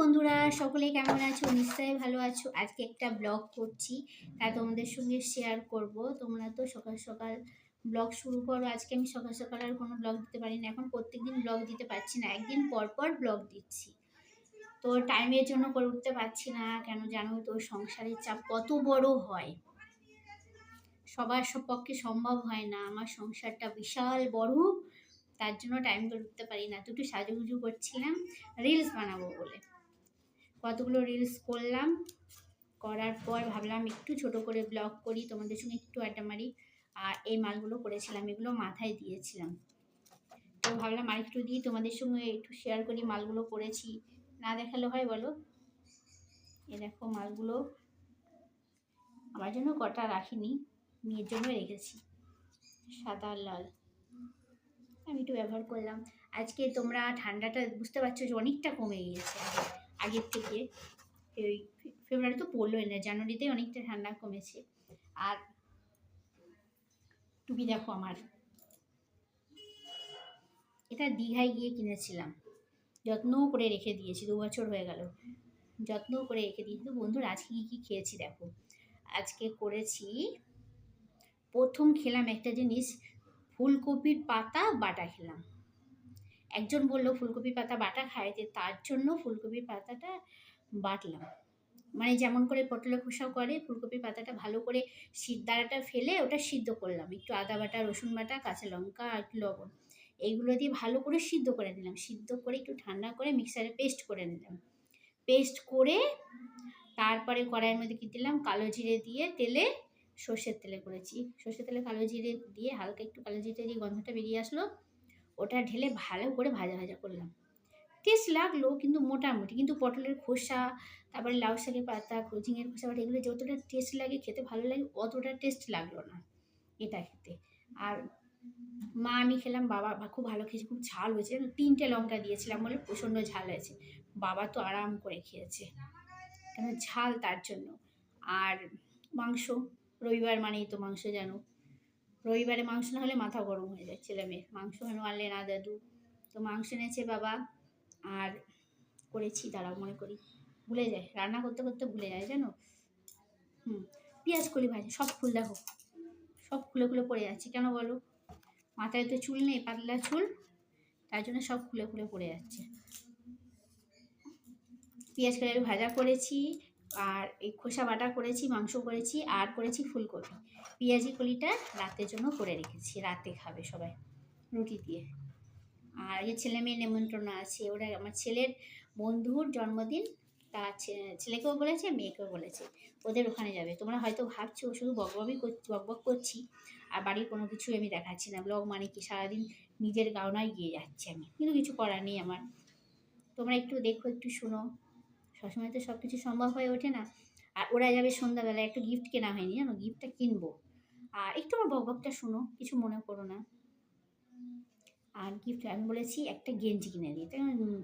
বন্ধুরা, সকলে কেমন আছো? নিশ্চয়ই ভালো আছো। আজকে একটা ব্লগ করছি, তা তোমাদের সঙ্গে শেয়ার করব। তোমরা তো সকাল সকাল ব্লগ শুরু করো, আজকে আমি সকাল সকাল আর কোনো ব্লগ দিতে পারি না। এখন প্রত্যেকদিন ব্লগ দিতে পারছি না, একদিন পর পর ব্লগ দিচ্ছি। তো টাইমের জন্য করে উঠতে পারছি না, কেন জানো তো সংসারের চাপ কত বড় হয়, সবার পক্ষে সম্ভব হয় না। আমার সংসারটা বিশাল বড়, তার জন্য টাইম করে উঠতে পারি না। তো একটু সাজুগুজু করছিলাম রিলস বানাবো বলে, কতগুলো রিলস করলাম। করার পর ভাবলাম একটু ছোট করে ব্লগ করি, তোমাদের সঙ্গে একটু আড্ডা মারি। আর এই মালগুলো করেছিলাম, এগুলো মাথায় দিয়েছিলাম, তো ভাবলাম আর একটু দিই তোমাদের সঙ্গে একটু শেয়ার করি। মালগুলো করেছি, না দেখালে হয় বলো? এ দেখো মালগুলো আমার জন্য কটা রাখিনি, মেয়ের জন্য রেখেছি, সাদা আর লাল। আমি একটু ব্যবহার করলাম। আজকে তোমরা ঠান্ডাটা বুঝতে পারছো যে অনেকটা কমে গিয়েছে আগের থেকে। এই ফেব্রুয়ারি তো পড়লোই না, জানুয়ারিতে অনেকটা ঠান্ডা কমেছে। আর টুপি দেখো আমার, এটা দীঘায় গিয়ে কিনেছিলাম, যত্ন করে রেখে দিয়েছি, 2 বছর হয়ে গেল, যত্ন করে রেখে দিয়েছি। তো বন্ধুরা আজকে কী কী খেয়েছি দেখো। আজকে করেছি, প্রথম খেলাম একটা জিনিস, ফুলকপির পাতা বাটা খেলাম। একজন বললো ফুলকপির পাতা বাটা খাইতে, তার জন্য ফুলকপির পাতাটা বাটলাম। মানে যেমন করে পটলের খোসা করে, ফুলকপির পাতাটা ভালো করে দাঁড়াটা ফেলে ওটা সিদ্ধ করলাম, একটু আদা বাটা, রসুন বাটা, কাঁচা লঙ্কা আর একটু লবণ, এইগুলো দিয়ে ভালো করে সিদ্ধ করে নিলাম। সিদ্ধ করে একটু ঠান্ডা করে মিক্সারে পেস্ট করে নিলাম। পেস্ট করে তারপরে কড়াইয়ের মধ্যে কী দিলাম, কালো জিরে দিয়ে, তেলে, সর্ষের তেলে করেছি, সর্ষের তেলে কালো জিরে দিয়ে হালকা একটু কালো জিরে দিয়ে গন্ধটা বেরিয়ে আসলো, ওটা ঢেলে ভালো করে ভাজা ভাজা করলাম। টেস্ট লাগলো কিন্তু মোটামুটি, কিন্তু পটলের খোসা, তারপরে লাউ শাকের পাতা, ঝিঙের খোসা বাটা, এগুলো যতটা টেস্ট লাগে, খেতে ভালো লাগে, অতটা টেস্ট লাগলো না এটা খেতে। আর মা আমি খেলাম, বাবা খুব ভালো খেয়েছে, খুব ঝাল হয়েছে, 3টে লঙ্কা দিয়েছিলাম বলে প্রচণ্ড ঝাল হয়েছে। বাবা তো আরাম করে খেয়েছে, কেন ঝাল তার জন্য। আর মাংস, রবিবার মানেই তো মাংস, জানো রবিবারে মাংস না হলে মাথা গরম হয়ে যায় ছেলে মেয়ের, মাংস আনলে না দাদু। তো মাংস এনেছে বাবা, আর করেছি, দাঁড়াও মনে করি, ভুলে যায়, রান্না করতে করতে ভুলে যায় জানো। পেঁয়াজ কলি ভাজি, সব ফুল দেখো, সব খুলে খুলে পড়ে যাচ্ছে, কেন বলো? মাথায় তো চুল নেই, পাতলা চুল, তার জন্য সব খুলে খুলে পড়ে যাচ্ছে। পেঁয়াজ কলি ভাজা করেছি, আর এই খোসা বাটা করেছি, মাংস করেছি, আর করেছি ফুলকপি। পেঁয়াজি কলিটা রাতের জন্য করে রেখেছি, রাতে খাবে সবাই রুটি দিয়ে। আর এই ছেলে মেয়ে নেমন্ত্রণ আছে, ওরা আমার ছেলের বন্ধুর জন্মদিন, তার ছেলেকেও বলেছে, মেয়েকেও বলেছে, ওদের ওখানে যাবে। তোমরা হয়তো ভাবছো শুধু বকবক করছি আর বাড়ির কোনো কিছু আমি দেখাচ্ছি না। ব্লগ মানে কি, সারাদিন নিজের গাওনায় গিয়ে যাচ্ছে আমি, কিন্তু কিছু করার নেই আমার। তোমরা একটু দেখো, একটু শোনো, সবসময় তো সব কিছু সম্ভব হয়ে ওঠে না। আর ওরা যাবে সন্ধ্যাবেলায়, একটু গিফট কেনা হয়নি জানো, গিফটটা কিনবো। আর একটু আমার বকবকটা শোনো, কিছু মনে করো না। আর গিফট আমি বলেছি একটা গেঞ্জি কিনে দিই, তাই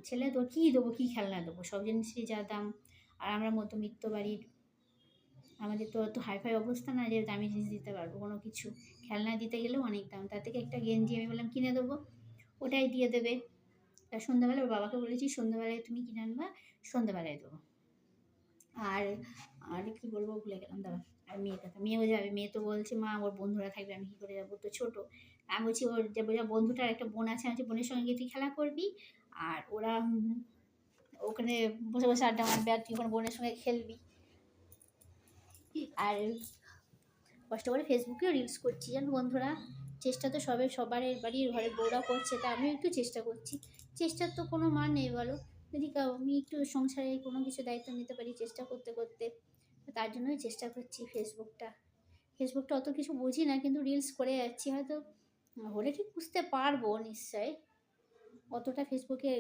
ছেলে তো কী দেবো, কী খেলনা দেবো, সব জিনিসই যা দাম। আর আমরা মধ্যবিত্ত বাড়ির, আমাদের তো অত হাইফাই অবস্থা না যে দামি জিনিস দিতে পারবো, কোনো কিছু খেলনা দিতে গেলেও অনেক দাম, তার থেকে একটা গেঞ্জি আমি বললাম কিনে দেবো, ওটাই দিয়ে দেবে। তা সন্ধ্যাবেলা ওর বাবাকে বলেছি সন্ধ্যাবেলায় তুমি কিনে আনবা, সন্ধ্যাবেলায় দেবো। আর আর কি বলবো ভুলে গেলাম, দাঁড়া। আর মেয়ের কথা, মেয়েও যাবে, মেয়ে তো বলছে মা ওর বন্ধুরা থাকবে, আমি কী করে যাবো, তো ছোটো। আমি বলছি ওর যে বন্ধুটার একটা বোন আছে, আমি বোনের সঙ্গে গিয়ে তুই খেলা করবি, আর ওরা ওখানে বসে বসে আড্ডা মারবে, আর তুই ওখানে বোনের সঙ্গে খেলবি। আর কষ্ট করে ফেসবুকেও রিলস করছি জানো বন্ধুরা, চেষ্টা তো সবার বাড়ির ঘরের বউরা করছে, তা আমিও একটু চেষ্টা করছি। চেষ্টার তো কোনো মান নেই বলো, যদি আমি একটু সংসারে কোনো কিছু দায়িত্ব নিতে পারি চেষ্টা করতে করতে, তার জন্যই চেষ্টা করছি। ফেসবুকটা অত কিছু বুঝি না, কিন্তু রিলস করে যাচ্ছি, হয়তো হলে ঠিক বুঝতে পারবো নিশ্চয়। অতটা ফেসবুকে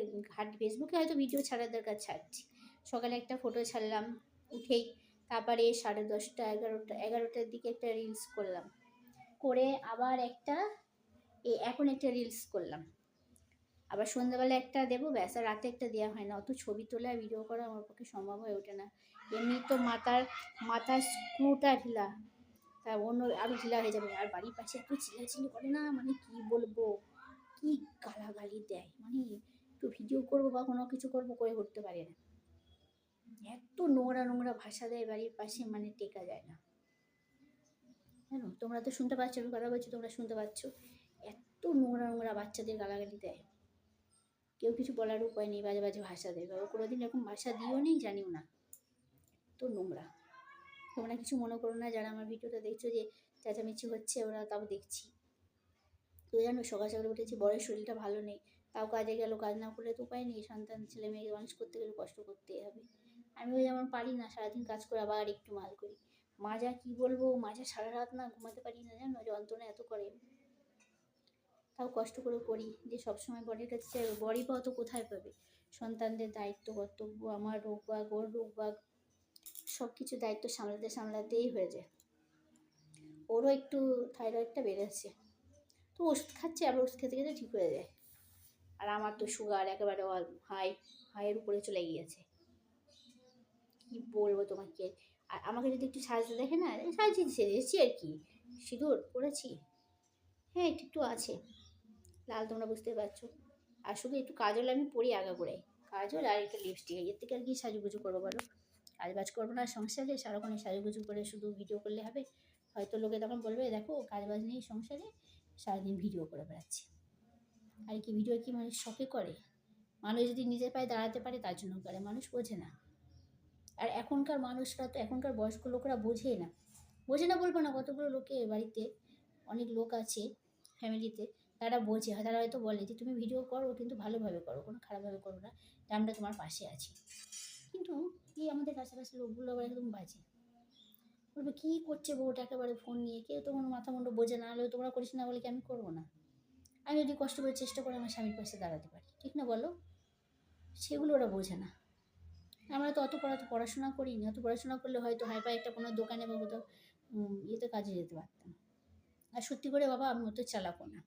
হয়তো ভিডিও ছাড়ার দরকার ছাড়ছি। সকালে একটা ফটো ছাড়লাম উঠেই, তারপরে 10:30 11টার দিকে একটা রিলস করলাম, করে আবার এখন একটা রিলস করলাম, আবার সন্ধ্যাবেলা একটা দেবো, ব্যাস। আর রাতে একটা দেওয়া হয় না, অত ছবি তোলা ভিডিও করা আমার পক্ষে সম্ভব হয়ে ওঠে না। এমনি তো মাথার স্ক্রুটা ঢিলা, তা অন্য আরও ঢিলা হয়ে যাবে। আর বাড়ির পাশে একটু চিল্লাচিল্লি করে না, মানে কি বলবো, কি গালাগালি দেয়, মানে একটু ভিডিও করবো বা কোনো কিছু করবো, করে উঠতে পারে না। এত নোংরা নোংরা ভাষা দেয় বাড়ির পাশে, মানে টেকা যায় না। জানো, তোমরা তো শুনতে পাচ্ছ, আমি কথা বলছি, তোমরা শুনতে পাচ্ছ। এত নোংরা নোংরা বাচ্চাদের গালাগালি দেয়, কেউ কিছু বলার উপায় নেই, বাজে বাজে ভাষা দেয়। বাবা কোনোদিন এরকম ভাষা দিও নেই, জানিও না। তো নোংরা। তোমরা কিছু মনে করো না যারা আমার ভিডিওটা দেখছো যে চেঁচামেচি হচ্ছে, ওরা তাও দেখছি। তো জানো, সকাল সকালে উঠেছি, বরের শরীরটা ভালো নেই, তাও কাজে গেল, কাজ না করলে তো উপায় নেই, সন্তান ছেলে মেয়েকে মানুষ করতে গেলে কষ্ট করতেই হবে। আমিও যেমন পারি না, সারাদিন কাজ করে আবার একটু মাল করি। মাজা কি বলবো, মাজা সারা রাত না ঘুমাতে পারি না, জানো যন্ত্রণা এত করে। তাও কষ্ট করে করি, যে সবসময় বরের কাছে চাইবো, বরই বা অত কোথায় পাবে। সন্তানদের দায়িত্ব কর্তব্য, আমার রোগবাগ ওর রোগবাগ, সব কিছু দায়িত্ব সামলাতে সামলাতেই হয়ে যায়। ওরও একটু থাইরয়েডটা বেড়েছে, তো ওষুধ খাচ্ছে, আবার ওষুধ খেতে খেতে ঠিক হয়ে যায়। আর আমার তো সুগার একেবারে হাইয়ের উপরে চলে গিয়েছে। কি বলবো তোমাকে। আর আমাকে যদি একটু সাজতে দেখে না, সাজিয়ে সেরেছি আর কি, সিঁদুর পরেছি, হ্যাঁ একটু একটু আছে লাল, তোমরা বুঝতে পারছো। আর শুধু একটু কাজল আমি পরি আগাগোড়াই, কাজল আর একটু লিপস্টিক, এর থেকে আর কি সাজুগুজু করবো বলো। কাজ বাজ করবো না সংসারে, সারাক্ষণ সাজুগুজু করে শুধু ভিডিও করলে হবে? হয়তো লোকে তখন বলবে দেখো কাজ বাজ নেই সংসারে, সারাদিন ভিডিও করে বেড়াচ্ছে। আর কি ভিডিও কি মানুষ শখে করে? মানুষ যদি নিজের পায়ে দাঁড়াতে পারে তার জন্য করে, মানুষ বোঝে না। আর এখনকার মানুষরা তো, এখনকার বয়স্ক লোকেরা বোঝেই না। বোঝে না বলবো না, কতগুলো লোকে বাড়িতে, অনেক লোক আছে ফ্যামিলিতে, তারা বোঝে, তারা হয়তো বলে যে তুমি ভিডিও করো কিন্তু ভালোভাবে করো, কোনো খারাপভাবে করো না, যে আমরা তোমার পাশে আছি। কিন্তু এই আমাদের কাছাকাছি লোকগুলো আবার একদম বাজে, বলবে কী করছে বউটা একেবারে ফোন নিয়ে, কেউ তো কোনো মাথা মুন্ডু বোঝে না, হলেও তোমরা করিস না বলে কি আমি করবো না? আমি যদি কষ্ট করে চেষ্টা করে আমার স্বামীর পাশে দাঁড়াতে পারি, ঠিক না বলো? সেগুলো ওরা বোঝে না। আমরা তো অত পড়াশোনা করিনি, অত পড়াশোনা করলে হয়তো হাইফাই একটা কোনো দোকানে বা কোথাও ইয়েতে কাজে যেতে পারতাম। আর সত্যি করে বাবা আমি অত চালাকও না,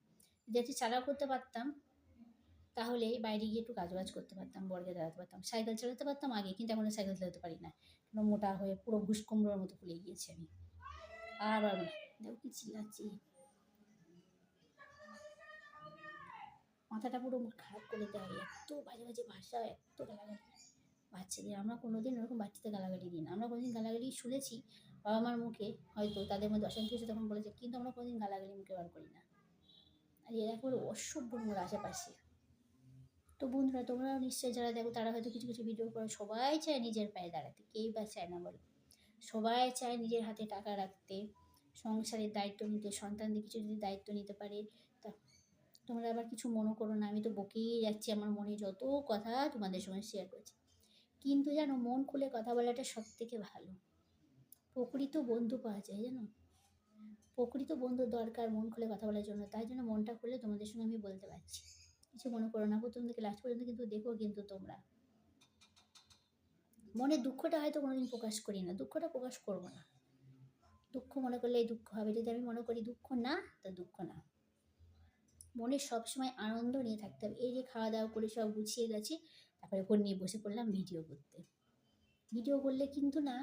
যদি একটু চালাক করতে পারতাম তাহলে বাইরে গিয়ে একটু কাজবাজ করতে পারতাম, বর্গে দাঁড়াতে পারতাম, সাইকেল চালাতে পারতাম আগে, কিন্তু এখন সাইকেল চালাতে পারি না, কেন মোটা হয়ে পুরো ঘুষ কুমড়োর মতো ফুলে গিয়েছি আমি। আবার দেখো কি চিল্লাচ্ছি, মাথাটা পুরো খারাপ করে দেয়, এত বাজে বাজে ভাষা, এত গালাগালি বাচ্চাদের। আমরা কোনোদিন ওরকম বাচ্চাদের গালাগালি দিই না, আমরা কোনোদিন গালাগালি শুনেছি বাবা মার মুখে, হয়তো তাদের মধ্যে অশান্তি হয়েছে তখন বলেছে, কিন্তু আমরা কোনোদিন গালাগালি মুখে বার করি না। আর এরা একেবারে অসভ্য নোংরা আশেপাশে। তো বন্ধুরা তোমরাও নিশ্চয়ই যারা দেখো তারা হয়তো কিছু কিছু ভিডিও করো, সবাই চায় নিজের পায়ে দাঁড়াতে, কেই বা চায় না বলো? সবাই চায় নিজের হাতে টাকা রাখতে, সংসারের দায়িত্ব নিতে, সন্তানদের কিছু যদি দায়িত্ব নিতে পারে। তা তোমরা আবার কিছু মনে করো না, আমি তো বকেই যাচ্ছি, আমার মনে যত কথা তোমাদের সঙ্গে শেয়ার করছি। কিন্তু জানো, মন খুলে কথা বলাটা সব থেকে ভালো। প্রকৃত বন্ধু পাওয়া যায় জানো, প্রকৃত বন্ধুর দরকার মন খুলে কথা বলার জন্য, তাই জন্য মনটা খুলে তোমাদের সঙ্গে আমি বলতে পারছি। কিছু মনে করো না, প্রথম থেকে লাস্ট পর্যন্ত কিন্তু দেখো, কিন্তু তোমরা মনের দুঃখটা হয়তো কোনোদিন প্রকাশ করি না, দুঃখটা প্রকাশ করবো না। দুঃখ মনে করলে এই দুঃখ হবে, যদি আমি মনে করি দুঃখ না, তো দুঃখ না। মনে সবসময় আনন্দ নিয়ে থাকতে হবে। এই যে খাওয়া দাওয়া করে সব গুছিয়ে গেছি, তারপরে ফোন নিয়ে বসে পড়লাম ভিডিও করতে। ভিডিও করলে কিন্তু না,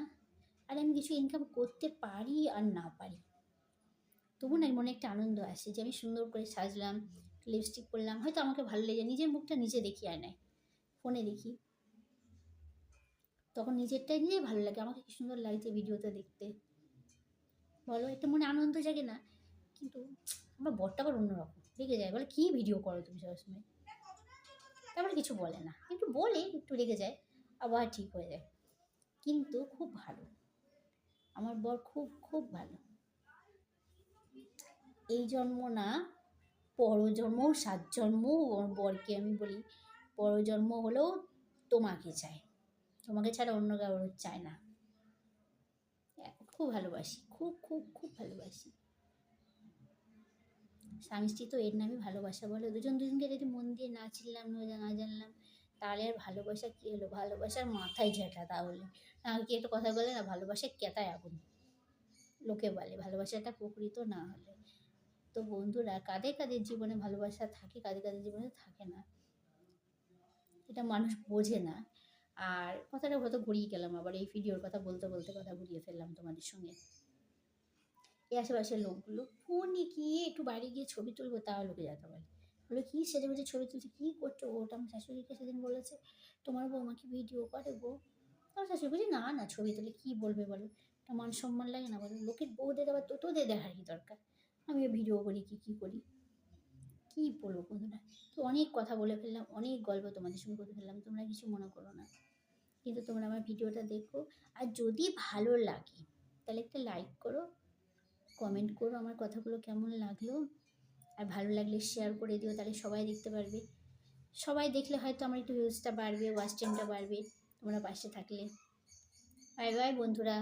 আর আমি কিছু ইনকাম করতে পারি আর না পারি, তবু না মনে একটা আনন্দ আসে যে আমি সুন্দর করে সাজলাম, লিপস্টিক পরলাম, হয়তো আমাকে ভালো লেগে, নিজের মুখটা নিজে দেখি আয়নায়, ফোনে দেখি, তখন নিজেরটাই নিয়েই ভালো লাগে, আমাকে কি সুন্দর লাগছে ভিডিওতে দেখতে, বলো একটু মনে আনন্দ জাগে না? কিন্তু আমার বরটা আবার অন্যরকম, রেগে যায়, বলে কী ভিডিও করো তুমি সবসময়, তারপরে কিছু বলে না, একটু বলে একটু রেগে যায়, আবার ঠিক হয়ে যায়। কিন্তু খুব ভালো, আমার বর খুব খুব ভালো। এই জন্ম না, পরজন্মও, সাত জন্মও আমার বরকে আমি বলি, পরজন্ম হলেও তোমাকে চাই, তোমাকে ছাড়া অন্য কারোর চায় না। খুব ভালোবাসি, খুব খুব খুব ভালোবাসি। স্বামী স্ত্রী তো এর নামই ভালোবাসা, বলে দুজন দুজনকে যদি মন দিয়ে না চিনলাম না জানলাম, তাহলে আর ভালোবাসা কী হলো? ভালোবাসার মাথায় ঝাঁটা তাহলে। কি একটা কথা বলে না, ভালোবাসার কেতায় আগুন, লোকে বলে ভালোবাসাটা প্রকৃত না হলে। তো বন্ধুরা, কাদের কাদের জীবনে ভালোবাসা থাকে, কাদের কাদের জীবনে থাকে না, এটা মানুষ বোঝে না। আর কথাটা হয়তো ঘুরিয়ে গেলাম, আবার এই ভিডিওর কথা বলতে বলতে কথা ঘুরিয়ে ফেললাম তোমাদের সঙ্গে। এই আশেপাশের লোকগুলো ফোনে গিয়ে একটু বাইরে গিয়ে ছবি তুলবো, তাও লোকে যেতে বলে, বলে কী সেজে গুজে ছবি তুলছে, কী করছো? ওটা আমার শাশুড়িকে সেদিন বলেছে, তোমার বৌমাকে ভিডিও করে গো, আমার শাশুড়ি বলছে, না না ছবি তুলে কী বলবে বলো, একটা মান সম্মান লাগে না বলো, লোকের বউদের আবার তোদের দেখার কি দরকার, আমিও ভিডিও করি কী করি, কী বলবো বন্ধুরা। তো অনেক কথা বলে ফেললাম, অনেক গল্প তোমাদের সঙ্গে করে ফেললাম, তোমরা কিছু মনে করো না। কিন্তু তোমরা আমার ভিডিওটা দেখো, আর যদি ভালো লাগে তাহলে একটা লাইক করো, কমেন্ট করো আমার কথাগুলো কেমন লাগলো, আর ভালো লাগলে শেয়ার করে দিও, তাহলে সবাই দেখতে পারবে। সবাই দেখলে হয়তো আমার একটু ভিউজটা বাড়বে, ওয়াচ টাইমটা বাড়বে, তোমরা পাশে থাকলে। বাই বাই বন্ধুরা।